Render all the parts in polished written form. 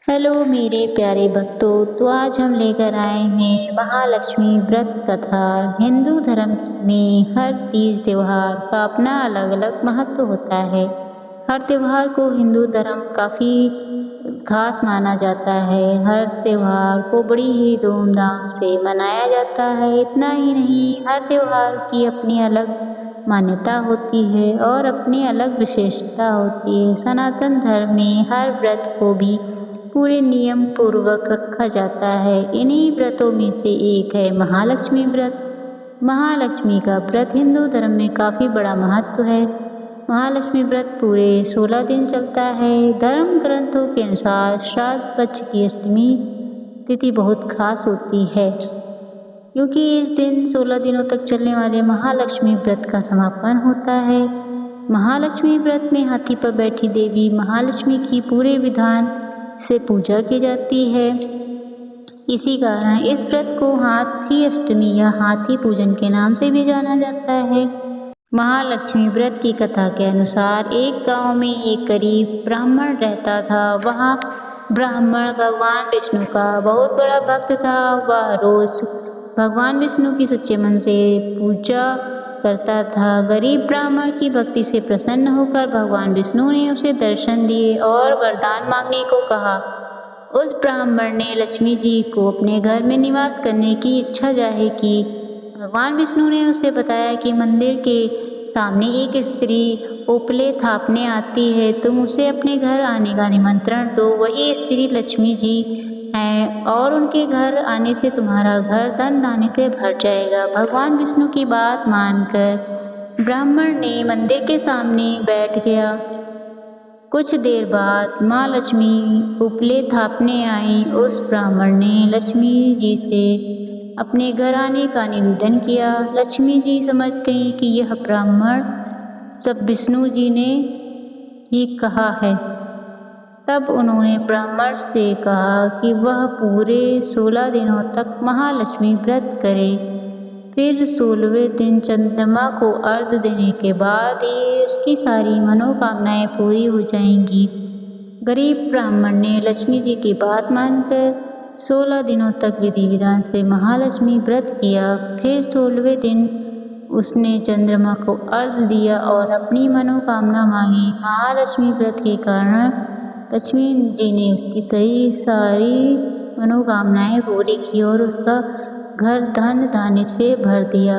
Hello मेरे प्यारे भक्तों, तो आज हम लेकर आए हैं महालक्ष्मी व्रत कथा। हिंदू धर्म में हर तीज त्योहार का अपना अलग अलग महत्व होता है। हर त्योहार को हिंदू धर्म काफ़ी खास माना जाता है। हर त्योहार को बड़ी ही धूमधाम से मनाया जाता है। इतना ही नहीं, हर त्योहार की अपनी अलग मान्यता होती है और अपनी अलग विशेषता होती है। सनातन धर्म में हर व्रत को भी पूरे नियम पूर्वक रखा जाता है। इन्हीं व्रतों में से एक है महालक्ष्मी व्रत। महालक्ष्मी का व्रत हिंदू धर्म में काफ़ी बड़ा महत्व है। महालक्ष्मी व्रत पूरे 16 दिन चलता है। धर्म ग्रंथों के अनुसार श्राद्ध पक्ष की अष्टमी तिथि बहुत खास होती है, क्योंकि इस दिन 16 दिनों तक चलने वाले महालक्ष्मी व्रत का समापन होता है। महालक्ष्मी व्रत में हाथी पर बैठी देवी महालक्ष्मी की पूरे विधान से पूजा की जाती है। इसी कारण इस व्रत को हाथी अष्टमी या हाथी पूजन के नाम से भी जाना जाता है। महालक्ष्मी व्रत की कथा के अनुसार एक गांव में एक गरीब ब्राह्मण रहता था। वहाँ ब्राह्मण भगवान विष्णु का बहुत बड़ा भक्त था। वह रोज भगवान विष्णु की सच्चे मन से पूजा करता था। गरीब ब्राह्मण की भक्ति से प्रसन्न होकर भगवान विष्णु ने उसे दर्शन दिए और वरदान मांगने को कहा। उस ब्राह्मण ने लक्ष्मी जी को अपने घर में निवास करने की इच्छा जाहिर की। भगवान विष्णु ने उसे बताया कि मंदिर के सामने एक स्त्री उपले थापने आती है, तुम उसे अपने घर आने का निमंत्रण दो। वही स्त्री लक्ष्मी जी हैं और उनके घर आने से तुम्हारा घर धन धान्य से भर जाएगा। भगवान विष्णु की बात मानकर ब्राह्मण ने मंदिर के सामने बैठ गया। कुछ देर बाद माँ लक्ष्मी उपले थापने आई। उस ब्राह्मण ने लक्ष्मी जी से अपने घर आने का निवेदन किया। लक्ष्मी जी समझ गई कि यह ब्राह्मण सब विष्णु जी ने ही कहा है। तब उन्होंने ब्राह्मण से कहा कि वह पूरे 16 दिनों तक महालक्ष्मी व्रत करे। फिर 16वें दिन चंद्रमा को अर्घ देने के बाद ही उसकी सारी मनोकामनाएं पूरी हो जाएंगी। गरीब ब्राह्मण ने लक्ष्मी जी की बात मानकर 16 दिनों तक विधि विधान से महालक्ष्मी व्रत किया। फिर 16वें दिन उसने चंद्रमा को अर्घ दिया और अपनी मनोकामना मांगी। महालक्ष्मी व्रत के कारण लक्ष्मी जी ने उसकी सारी मनोकामनाएं पूरी की और उसका घर धन धान्य से भर दिया।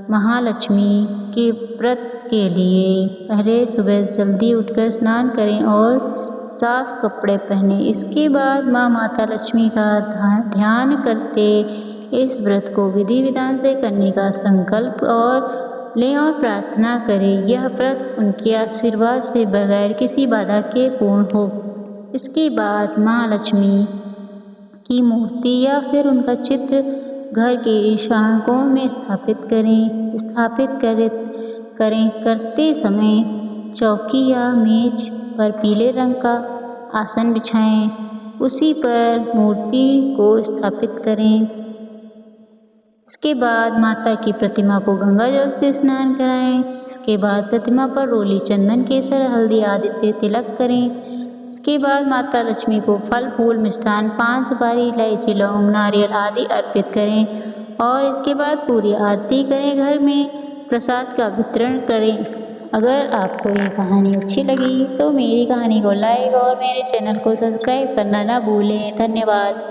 महालक्ष्मी के व्रत के लिए पहले सुबह जल्दी उठकर स्नान करें और साफ कपड़े पहने। इसके बाद माँ माता लक्ष्मी का ध्यान करते इस व्रत को विधि विधान से करने का संकल्प और लें और प्रार्थना करें। यह व्रत उनके आशीर्वाद से बगैर किसी बाधा के पूर्ण हो। इसके बाद माँ लक्ष्मी की मूर्ति या फिर उनका चित्र घर के ईशान कोण में स्थापित करते समय चौकी या मेज पर पीले रंग का आसन बिछाएं। उसी पर मूर्ति को स्थापित करें। इसके बाद माता की प्रतिमा को गंगा जल से स्नान कराएं। इसके बाद प्रतिमा पर रोली चंदन केसर हल्दी आदि से तिलक करें। इसके बाद माता लक्ष्मी को फल फूल मिष्ठान पान सुपारी इलायची लौंग नारियल आदि अर्पित करें और इसके बाद पूरी आरती करें। घर में प्रसाद का वितरण करें। अगर आपको ये कहानी अच्छी लगी तो मेरी कहानी को लाइक और मेरे चैनल को सब्सक्राइब करना ना भूलें। धन्यवाद।